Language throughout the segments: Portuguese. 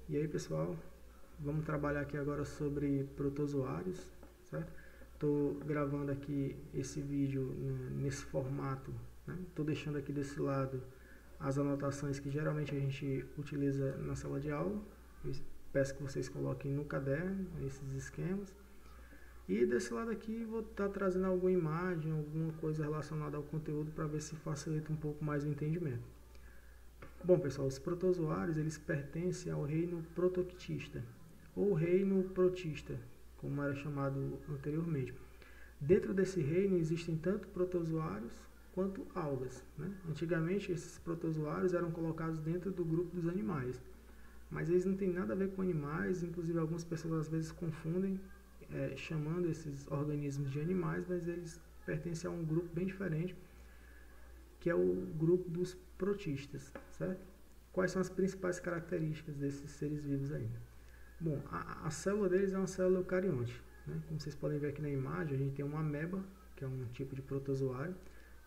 E aí, pessoal, vamos trabalhar aqui agora sobre protozoários, certo? Estou gravando aqui esse vídeo nesse formato, né? Estou deixando aqui desse lado as anotações que geralmente a gente utiliza na sala de aula. Eu peço que vocês coloquem no caderno esses esquemas. E desse lado aqui vou estar trazendo alguma imagem, alguma coisa relacionada ao conteúdo para ver se facilita um pouco mais o entendimento. Bom, pessoal, os protozoários eles pertencem ao reino protoctista ou reino protista, como era chamado anteriormente. Dentro desse reino existem tanto protozoários quanto algas, né? Antigamente esses protozoários eram colocados dentro do grupo dos animais, mas eles não têm nada a ver com animais, inclusive algumas pessoas às vezes confundem chamando esses organismos de animais, mas eles pertencem a um grupo bem diferente, que é o grupo dos protistas, certo? Quais são as principais características desses seres vivos aí? Bom, a célula deles é uma célula eucarionte, né? Como vocês podem ver aqui na imagem, a gente tem uma ameba, que é um tipo de protozoário,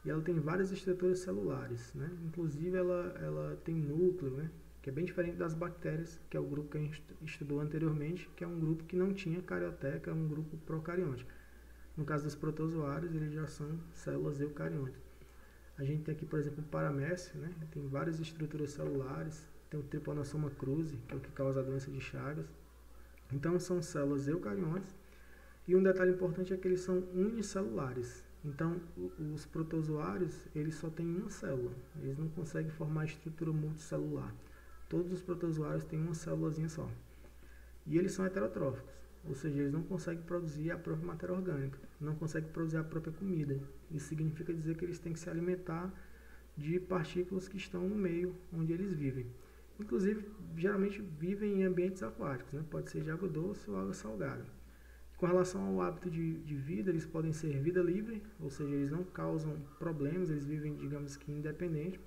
e ela tem várias estruturas celulares, né? Inclusive ela tem núcleo, né? Que é bem diferente das bactérias, que é o grupo que a gente estudou anteriormente, que é um grupo que não tinha carioteca, é um grupo procarionte. No caso dos protozoários, eles já são células eucariontes. A gente tem aqui, por exemplo, o paramécio, né? Tem várias estruturas celulares, tem o Trypanosoma cruzi, que é o que causa a doença de Chagas. Então, são células eucariontes. E um detalhe importante é que eles são unicelulares. Então, os protozoários, eles só têm uma célula. Eles não conseguem formar estrutura multicelular. Todos os protozoários têm uma célulazinha só. E eles são heterotróficos, ou seja, eles não conseguem produzir a própria matéria orgânica, não conseguem produzir a própria comida. Isso significa dizer que eles têm que se alimentar de partículas que estão no meio onde eles vivem. Inclusive, geralmente vivem em ambientes aquáticos, né? Pode ser de água doce ou água salgada. Com relação ao hábito de vida, eles podem ser vida livre, ou seja, eles não causam problemas, eles vivem, digamos que, independente,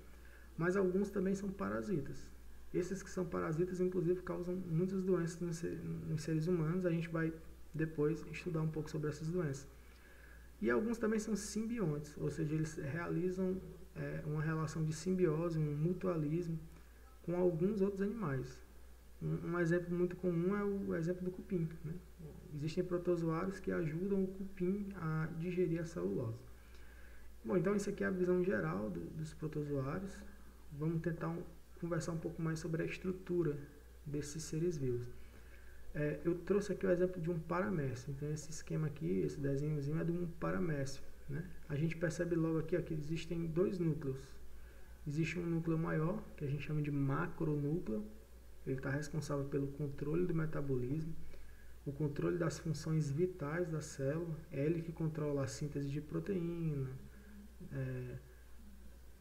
mas alguns também são parasitas. Esses que são parasitas, inclusive, causam muitas doenças nos seres humanos. A gente vai depois estudar um pouco sobre essas doenças. E alguns também são simbiontes, ou seja, eles realizam uma relação de simbiose, um mutualismo com alguns outros animais. Um exemplo muito comum é o exemplo do cupim, né? Existem protozoários que ajudam o cupim a digerir a celulose. Bom, então isso aqui é a visão geral dos protozoários. Vamos tentar conversar um pouco mais sobre a estrutura desses seres vivos. Eu trouxe aqui o exemplo de um paramécio. Então esse esquema aqui, esse desenhozinho é de um paramécio, né? A gente percebe logo aqui que existem dois núcleos. Existe um núcleo maior, que a gente chama de macronúcleo. Ele está responsável pelo controle do metabolismo, o controle das funções vitais da célula. É ele que controla a síntese de proteína,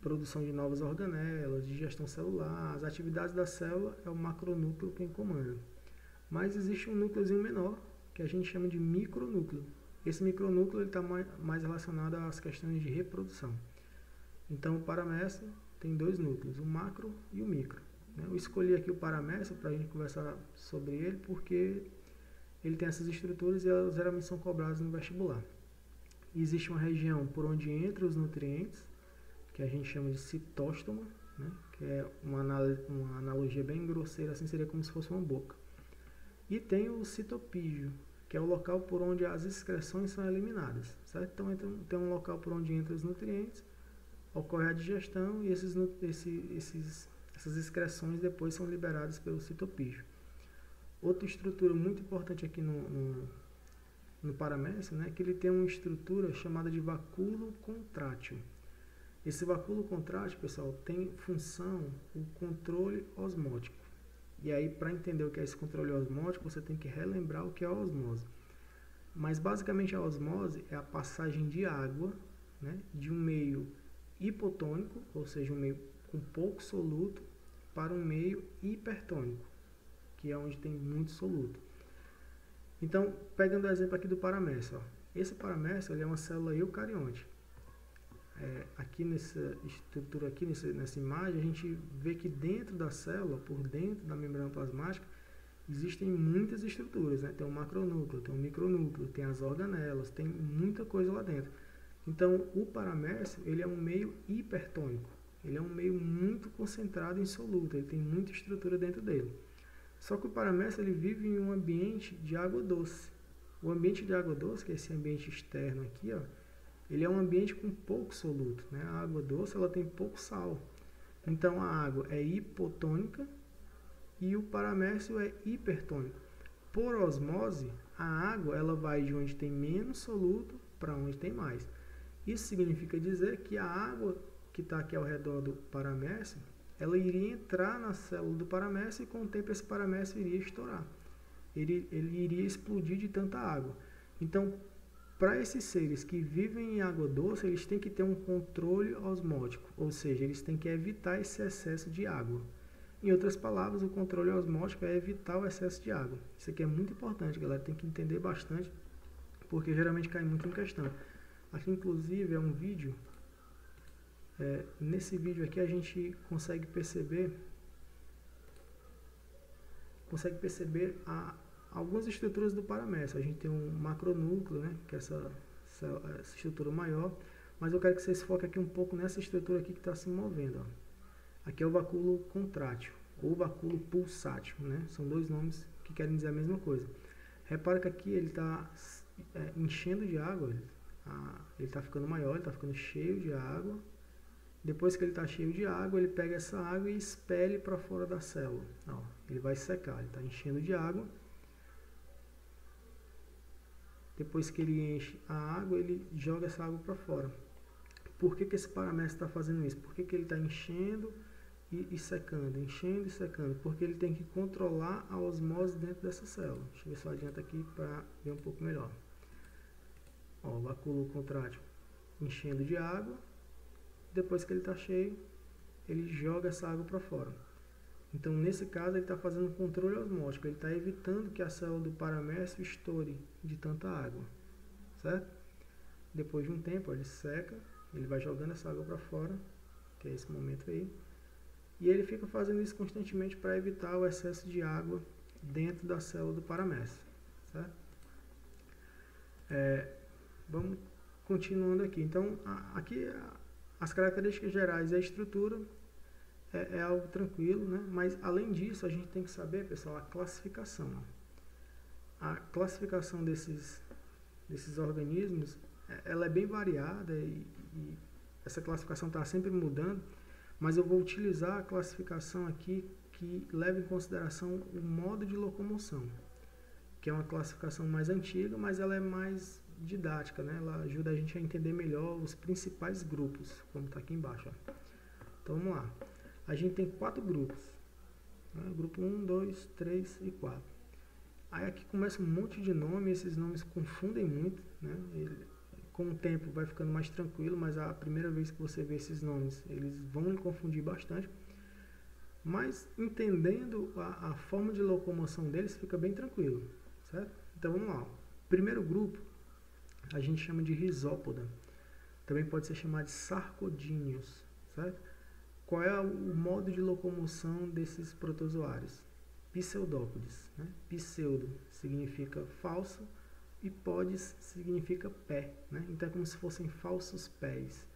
produção de novas organelas, digestão celular, as atividades da célula é o macronúcleo quem comanda. Mas existe um núcleozinho menor, que a gente chama de micronúcleo. Esse micronúcleo está mais relacionado às questões de reprodução. Então o paramécio tem dois núcleos, o macro e o micro. Eu escolhi aqui o paramécio para a gente conversar sobre ele, porque ele tem essas estruturas e elas geralmente são cobradas no vestibular. Existe uma região por onde entram os nutrientes, que a gente chama de citóstoma, né? Que é uma analogia bem grosseira, assim seria como se fosse uma boca. E tem o citopígio, que é o local por onde as excreções são eliminadas, certo? Então tem um local por onde entram os nutrientes, ocorre a digestão e essas excreções depois são liberadas pelo citopígio. Outra estrutura muito importante aqui no paramécio, né, é que ele tem uma estrutura chamada de vacúolo contrátil. Esse vacúolo contrátil, pessoal, tem função o controle osmótico. E aí, para entender o que é esse controle osmótico, você tem que relembrar o que é a osmose. Mas, basicamente, a osmose é a passagem de água, né, de um meio hipotônico, ou seja, um meio com pouco soluto, para um meio hipertônico, que é onde tem muito soluto. Então, pegando o exemplo aqui do paramécio, esse paramécio ele é uma célula eucarionte. Aqui nessa estrutura, aqui nessa imagem, a gente vê que dentro da célula, por dentro da membrana plasmática, existem muitas estruturas, né? Tem um macronúcleo, tem um micronúcleo, tem as organelas, tem muita coisa lá dentro. Então, o paramécio ele é um meio hipertônico, ele é um meio muito concentrado em soluto, ele tem muita estrutura dentro dele. Só que o paramécio ele vive em um ambiente de água doce. O ambiente de água doce, que é esse ambiente externo aqui, ó, ele é um ambiente com pouco soluto, né? A água doce ela tem pouco sal. Então a água é hipotônica e o paramécio é hipertônico. Por osmose, a água ela vai de onde tem menos soluto para onde tem mais. Isso significa dizer que a água que está aqui ao redor do paramécio, ela iria entrar na célula do paramécio e com o tempo esse paramécio iria estourar. Ele iria explodir de tanta água. Então, para esses seres que vivem em água doce, eles têm que ter um controle osmótico, ou seja, eles têm que evitar esse excesso de água. Em outras palavras, o controle osmótico é evitar o excesso de água. Isso aqui é muito importante, galera, tem que entender bastante, porque geralmente cai muito em questão. Aqui, inclusive, é um vídeo. Nesse vídeo aqui a gente consegue perceber algumas estruturas do paramécio. A gente tem um macronúcleo, né, que é essa estrutura maior, mas eu quero que vocês foquem aqui um pouco nessa estrutura aqui que está se movendo. Ó. Aqui é o vacúolo contrátil, ou vacúolo pulsátil, né? São dois nomes que querem dizer a mesma coisa. Repara que aqui ele está enchendo de água, ele está ficando maior, ele está ficando cheio de água. Depois que ele está cheio de água, ele pega essa água e expele para fora da célula. Ó, ele vai secar, ele está enchendo de água. Depois que ele enche a água, ele joga essa água para fora. Por que esse paramécio está fazendo isso? Por que ele está enchendo e secando, enchendo e secando? Porque ele tem que controlar a osmose dentro dessa célula. Deixa eu ver se eu adianto aqui para ver um pouco melhor. Ó, o vacúolo contrátil enchendo de água. Depois que ele está cheio, ele joga essa água para fora. Então, nesse caso, ele está fazendo um controle osmótico. Ele está evitando que a célula do paramécio estoure de tanta água. Certo? Depois de um tempo, ele seca. Ele vai jogando essa água para fora, que é esse momento aí. E ele fica fazendo isso constantemente para evitar o excesso de água dentro da célula do paramécio. Certo? Vamos continuando aqui. Então, aqui as características gerais e a estrutura é algo tranquilo, né? Mas além disso, a gente tem que saber, pessoal, a classificação. A classificação desses organismos, ela é bem variada e essa classificação está sempre mudando, mas eu vou utilizar a classificação aqui que leva em consideração o modo de locomoção, que é uma classificação mais antiga, mas ela é mais didática, né? Ela ajuda a gente a entender melhor os principais grupos, como está aqui embaixo. Ó. Então vamos lá. A gente tem 4 grupos. Né? Grupo 1, 2, 3 e 4. Aí aqui começa um monte de nome, esses nomes confundem muito, né? Com o tempo vai ficando mais tranquilo, mas a primeira vez que você vê esses nomes, eles vão lhe confundir bastante. Mas entendendo a forma de locomoção deles, fica bem tranquilo, certo? Então vamos lá. Primeiro grupo, a gente chama de Rhizópoda. Também pode ser chamado de sarcodíneos, certo? Qual é o modo de locomoção desses protozoários? Pseudópodes, né? Pseudo significa falso e podes significa pé, né? Então é como se fossem falsos pés.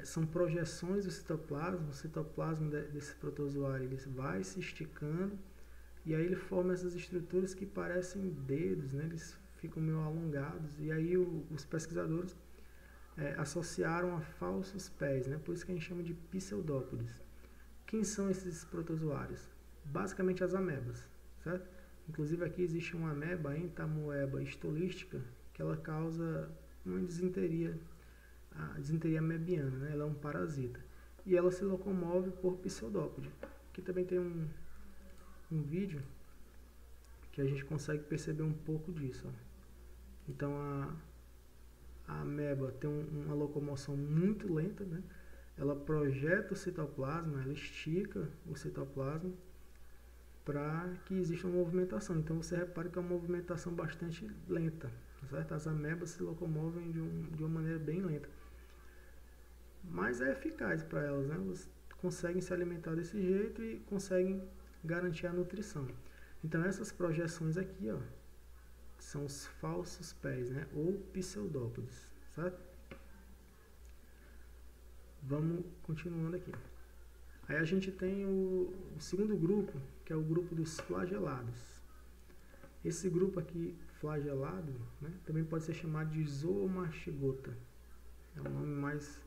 São projeções do citoplasma. O citoplasma desse protozoário ele vai se esticando e aí ele forma essas estruturas que parecem dedos, né? Eles ficam meio alongados e aí os pesquisadores associaram a falsos pés, né? Por isso que a gente chama de pseudópodes. Quem são esses protozoários? Basicamente as amebas, certo? Inclusive aqui existe uma ameba, Entamoeba stolística, que ela causa uma disenteria, a disenteria amebiana, né? Ela é um parasita. E ela se locomove por pseudópode. Aqui também tem um vídeo que a gente consegue perceber um pouco disso. Ó. Então a ameba tem uma locomoção muito lenta, né? Ela projeta o citoplasma, ela estica o citoplasma para que exista uma movimentação. Então você repara que é uma movimentação bastante lenta, certo? As amebas se locomovem de uma maneira bem lenta. Mas é eficaz para elas, né? Elas conseguem se alimentar desse jeito e conseguem garantir a nutrição. Então essas projeções aqui, ó, são os falsos pés, né? Ou pseudópodes, certo? Vamos continuando aqui. Aí a gente tem o segundo grupo, que é o grupo dos flagelados. Esse grupo aqui, flagelado, né, também pode ser chamado de zoomastigota. É um nome mais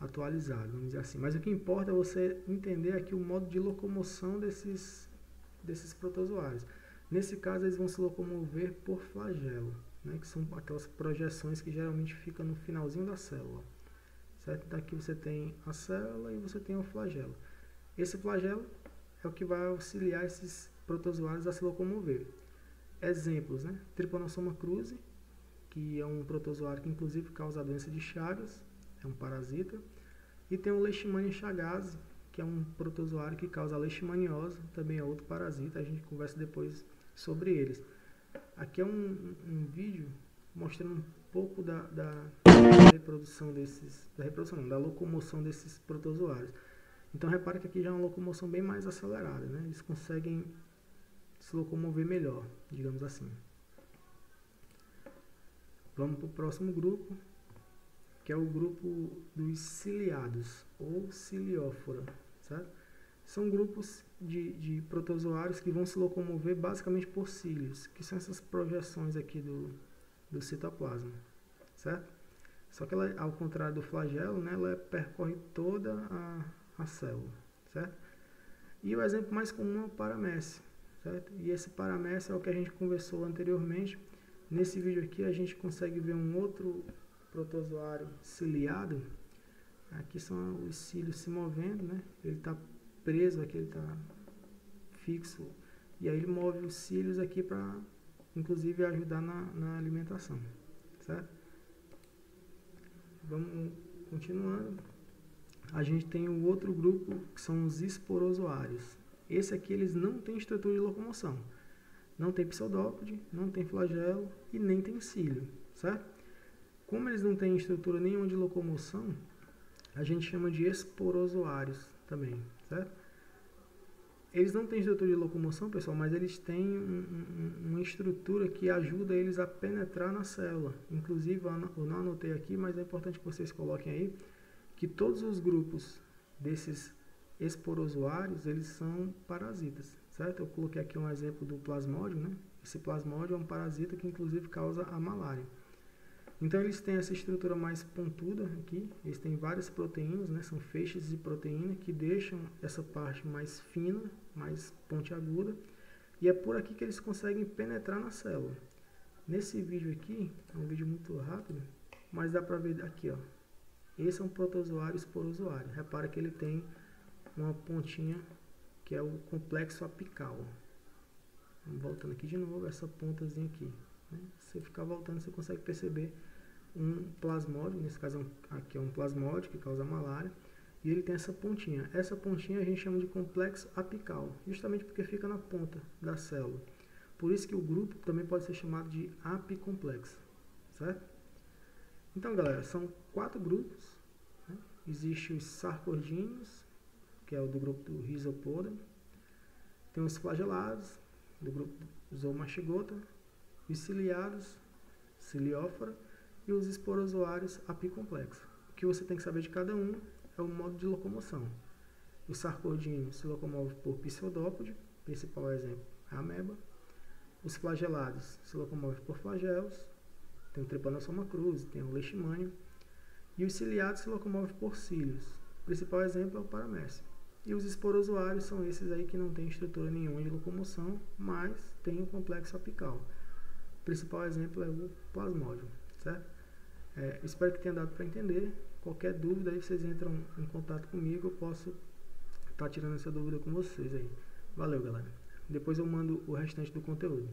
atualizado, vamos dizer assim. Mas o que importa é você entender aqui o modo de locomoção desses protozoários. Nesse caso, eles vão se locomover por flagelo, né, que são aquelas projeções que geralmente ficam no finalzinho da célula. Certo? Daqui você tem a célula e você tem o flagelo. Esse flagelo é o que vai auxiliar esses protozoários a se locomover. Exemplos, né? Trypanosoma cruzi, que é um protozoário que inclusive causa a doença de Chagas, é um parasita. E tem o Leishmania chagas, que é um protozoário que causa a leishmaniose, também é outro parasita, a gente conversa depois sobre eles. Aqui é um vídeo mostrando um pouco da reprodução da locomoção desses protozoários. Então repare que aqui já é uma locomoção bem mais acelerada, né? Eles conseguem se locomover melhor, digamos assim. Vamos para o próximo grupo, que é o grupo dos ciliados, ou ciliófora, certo? São grupos de protozoários que vão se locomover basicamente por cílios, que são essas projeções aqui do citoplasma, certo? Só que ela, ao contrário do flagelo, né, ela percorre toda a célula, certo? E o exemplo mais comum é o paramécio, certo? E esse paramécio é o que a gente conversou anteriormente. Nesse vídeo aqui a gente consegue ver um outro protozoário ciliado. Aqui são os cílios se movendo, né? Ele está preso aqui, ele está fixo. E aí ele move os cílios aqui para, inclusive, ajudar na alimentação, certo? Vamos continuando. A gente tem o outro grupo, que são os esporozoários. Esse aqui, eles não têm estrutura de locomoção. Não tem pseudópode, não tem flagelo e nem tem cílio, certo? Como eles não têm estrutura nenhuma de locomoção, a gente chama de esporozoários também, certo? Eles não têm estrutura de locomoção, pessoal, mas eles têm uma estrutura que ajuda eles a penetrar na célula. Inclusive, eu não anotei aqui, mas é importante que vocês coloquem aí, que todos os grupos desses esporozoários, eles são parasitas, certo? Eu coloquei aqui um exemplo do plasmódio, né? Esse plasmódio é um parasita que inclusive causa a malária. Então eles têm essa estrutura mais pontuda aqui, eles têm várias proteínas, né? São feixes de proteína que deixam essa parte mais fina, mais pontiaguda, e é por aqui que eles conseguem penetrar na célula. Nesse vídeo aqui, é um vídeo muito rápido, mas dá para ver aqui, ó. Esse é um protozoário esporozoário. Repara que ele tem uma pontinha que é o complexo apical. Vamos voltando aqui de novo, essa pontazinha aqui, né? Se você ficar voltando, você consegue perceber um plasmódio, nesse caso aqui é um plasmódio que causa malária, e ele tem essa pontinha. Essa pontinha a gente chama de complexo apical, justamente porque fica na ponta da célula. Por isso que o grupo também pode ser chamado de apicomplexo, certo? Então, galera, são 4 grupos, né? Existe os sarcordíneos, que é o do grupo do Rhizopoda. Tem os flagelados, do grupo Zoomastigota. Os ciliados, Ciliófora. E os esporozoários apicomplexos. O que você tem que saber de cada um é o modo de locomoção. Os sarcordíneos se locomovem por pseudópode, principal exemplo é a ameba. Os flagelados se locomovem por flagelos, tem o Trypanosoma cruzi, tem o Leishmania. E os ciliados se locomovem por cílios, o principal exemplo é o paramécio. E os esporozoários são esses aí que não têm estrutura nenhuma de locomoção, mas tem o complexo apical. O principal exemplo é o plasmódio, certo? Espero que tenha dado para entender. Qualquer dúvida aí vocês entram em contato comigo, eu posso estar tirando essa dúvida com vocês aí. Valeu, galera. Depois eu mando o restante do conteúdo.